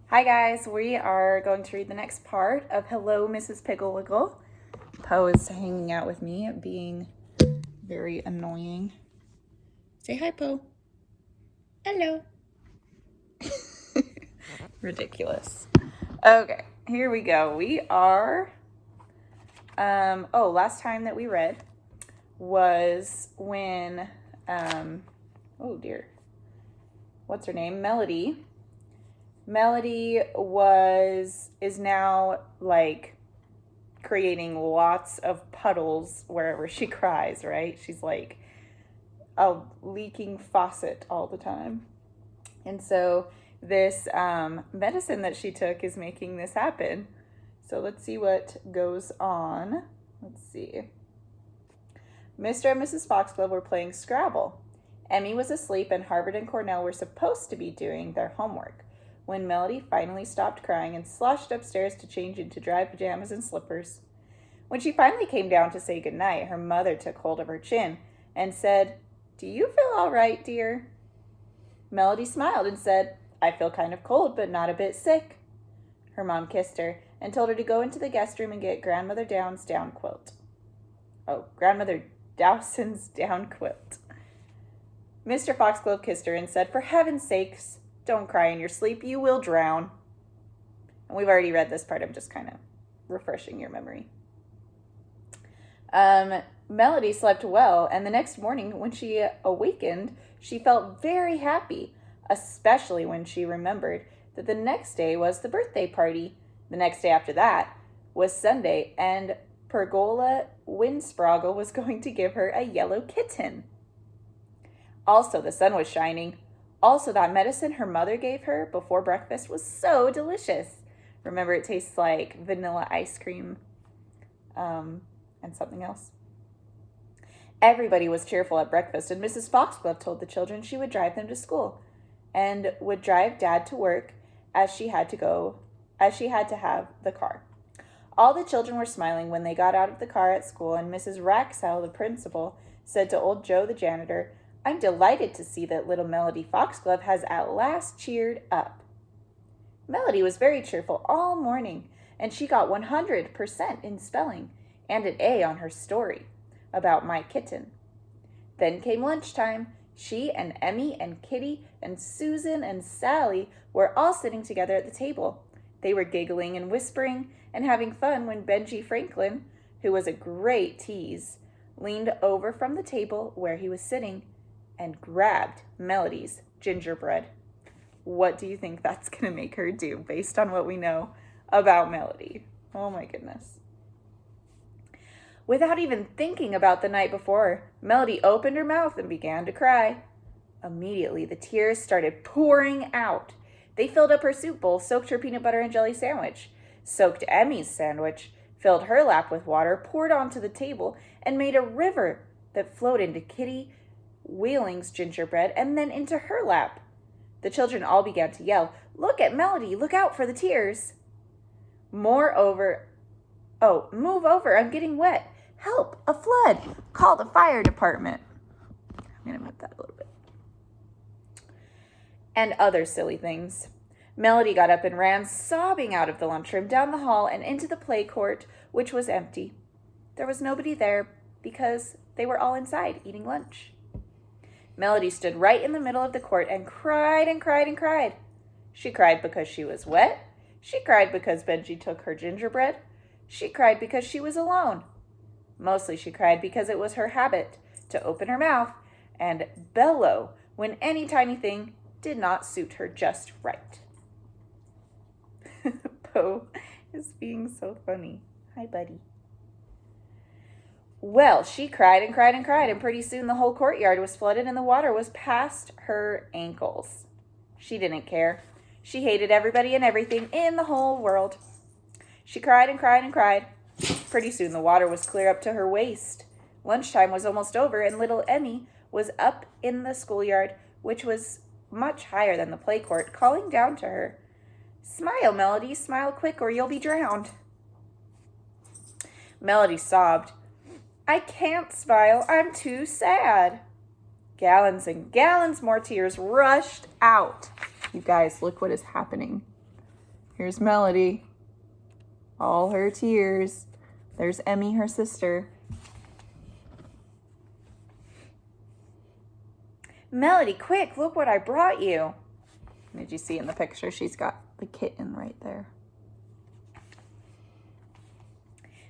Hi guys, we are going to read the next part of Hello, Mrs. Piggle-Wiggle. Poe is hanging out with me, being very annoying. Say hi, Poe. Hello. Ridiculous. Okay, here we go. We are, last time that we read was when, oh dear, what's her name? Melody is now like creating lots of puddles wherever she cries, right? She's like a leaking faucet all the time. And so this medicine that she took is making this happen. So let's see what goes on. Let's see. Mr. and Mrs. Foxglove were playing Scrabble. Emmy was asleep and Harvard and Cornell were supposed to be doing their homework when Melody finally stopped crying and sloshed upstairs to change into dry pajamas and slippers. When she finally came down to say goodnight, her mother took hold of her chin and said, "Do you feel all right, dear?" Melody smiled and said, "I feel kind of cold, but not a bit sick." Her mom kissed her and told her to go into the guest room and get Grandmother Downs's down quilt. Grandmother Dowson's down quilt. Mr. Foxglove kissed her and said, "For heaven's sakes, don't cry in your sleep. You will drown." And we've already read this part. I'm just kind of refreshing your memory. Melody slept well, and the next morning when she awakened, she felt very happy, especially when she remembered that the next day was the birthday party. The next day after that was Sunday, and Pergola Windsproggle was going to give her a yellow kitten. Also, the sun was shining. Also, that medicine her mother gave her before breakfast was so delicious. Remember, it tastes like vanilla ice cream and something else. Everybody was cheerful at breakfast, and Mrs. Foxglove told the children she would drive them to school and would drive Dad to work as she had to have the car. All the children were smiling when they got out of the car at school, and Mrs. Raxell, the principal, said to old Joe, the janitor, "I'm delighted to see that little Melody Foxglove has at last cheered up." Melody was very cheerful all morning, and she got 100% in spelling and an A on her story about my kitten. Then came lunchtime. She and Emmy and Kitty and Susan and Sally were all sitting together at the table. They were giggling and whispering and having fun when Benji Franklin, who was a great tease, leaned over from the table where he was sitting and grabbed Melody's gingerbread. What do you think that's going to make her do based on what we know about Melody? Oh my goodness. Without even thinking about the night before, Melody opened her mouth and began to cry. Immediately, the tears started pouring out. They filled up her soup bowl, soaked her peanut butter and jelly sandwich, soaked Emmy's sandwich, filled her lap with water, poured onto the table, and made a river that flowed into Kitty Wheeling's gingerbread and then into her lap. The children all began to yell, "Look at Melody! Look out for the tears!" Move over, I'm getting wet. Help, a flood. Call the fire department. I'm going to move that a little bit. And other silly things. Melody got up and ran, sobbing out of the lunchroom, down the hall, and into the play court, which was empty. There was nobody there because they were all inside eating lunch. Melody stood right in the middle of the court and cried and cried and cried. She cried because she was wet. She cried because Benji took her gingerbread. She cried because she was alone. Mostly she cried because it was her habit to open her mouth and bellow when any tiny thing did not suit her just right. Poe is being so funny. Hi, buddy. Well, she cried and cried and cried, and pretty soon the whole courtyard was flooded and the water was past her ankles. She didn't care. She hated everybody and everything in the whole world. She cried and cried and cried. Pretty soon the water was clear up to her waist. Lunchtime was almost over, and little Emmy was up in the schoolyard, which was much higher than the play court, calling down to her, "Smile, Melody, smile quick or you'll be drowned." Melody sobbed, "I can't smile, I'm too sad." Gallons and gallons more tears rushed out. You guys, look what is happening. Here's Melody. All her tears. There's Emmy, her sister. Melody, quick, look what I brought you. Did you see in the picture? She's got the kitten right there.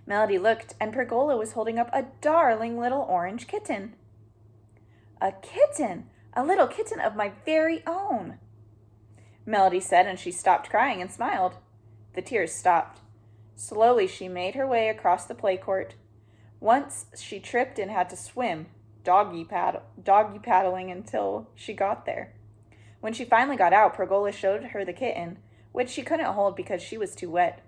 Melody looked, and Pergola was holding up a darling little orange kitten. A kitten! A little kitten of my very own, Melody said, and she stopped crying and smiled. The tears stopped. Slowly she made her way across the play court. Once she tripped and had to swim, doggy paddling until she got there. When she finally got out, Pergola showed her the kitten, which she couldn't hold because she was too wet.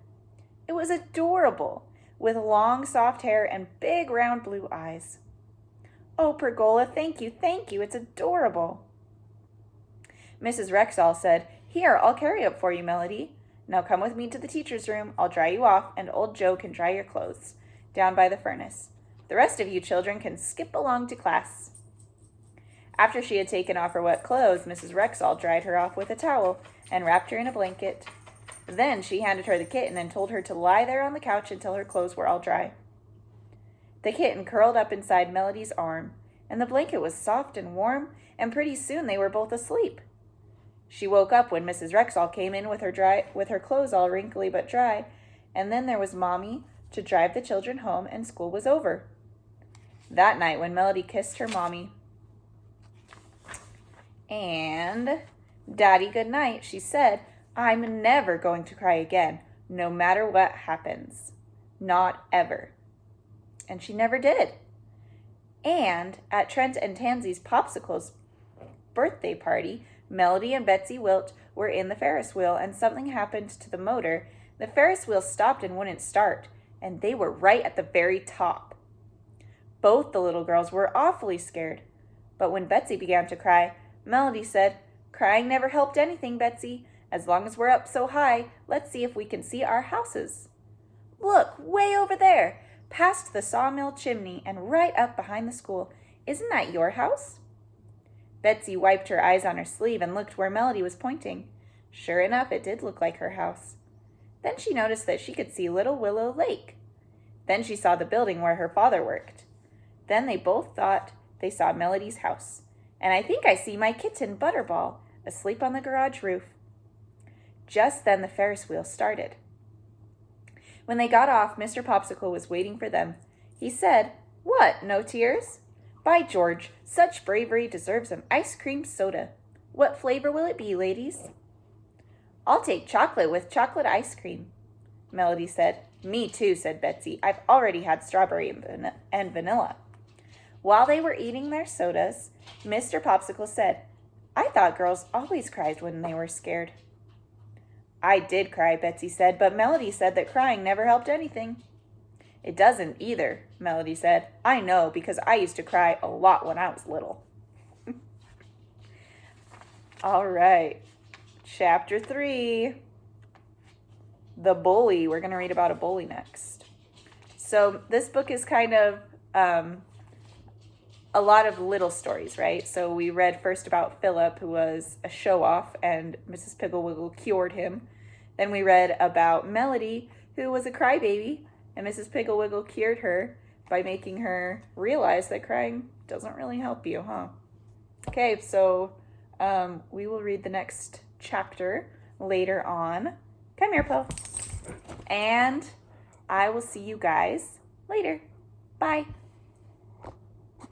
It was adorable, with long soft hair and big round blue eyes. Oh, Pergola, thank you, it's adorable. Mrs. Rexall said, Here, I'll carry it for you, Melody. Now come with me to the teacher's room. I'll dry you off, and old Joe can dry your clothes down by the furnace. The rest of you children can skip along to class. After she had taken off her wet clothes, Mrs. Rexall dried her off with a towel and wrapped her in a blanket. Then she handed her the kitten and told her to lie there on the couch until her clothes were all dry. The kitten curled up inside Melody's arm, and the blanket was soft and warm, and pretty soon they were both asleep. She woke up when Mrs. Rexall came in with her clothes all wrinkly but dry, and then there was Mommy to drive the children home, and school was over. That night when Melody kissed her Mommy and Daddy good night, she said, I'm never going to cry again, no matter what happens. Not ever. And she never did. And at Trent and Tansy's Popsicle's birthday party, Melody and Betsy Wilt were in the Ferris wheel, and something happened to the motor. The Ferris wheel stopped and wouldn't start, and they were right at the very top. Both the little girls were awfully scared. But when Betsy began to cry, Melody said, Crying never helped anything, Betsy. As long as we're up so high, let's see if we can see our houses. Look, way over there, past the sawmill chimney and right up behind the school. Isn't that your house? Betsy wiped her eyes on her sleeve and looked where Melody was pointing. Sure enough, it did look like her house. Then she noticed that she could see Little Willow Lake. Then she saw the building where her father worked. Then they both thought they saw Melody's house. And I think I see my kitten, Butterball, asleep on the garage roof. Just then the Ferris wheel started. When they got off, Mr. Popsicle was waiting for them. He said, What, no tears? By George, such bravery deserves an ice cream soda. What flavor will it be, ladies? I'll take chocolate with chocolate ice cream, Melody said. Me too, said Betsy. I've already had strawberry and vanilla. While they were eating their sodas, Mr. Popsicle said, I thought girls always cried when they were scared. I did cry, Betsy said, but Melody said that crying never helped anything. It doesn't either, Melody said. I know, because I used to cry a lot when I was little. All right, Chapter 3, The Bully. We're going to read about a bully next. So this book is kind of a lot of little stories, right? So we read first about Philip, who was a show-off, and Mrs. Piggle-Wiggle cured him. Then we read about Melody, who was a crybaby, and Mrs. Piggle-Wiggle cured her by making her realize that crying doesn't really help you, huh? Okay, so we will read the next chapter later on. Come here, Po. And I will see you guys later. Bye.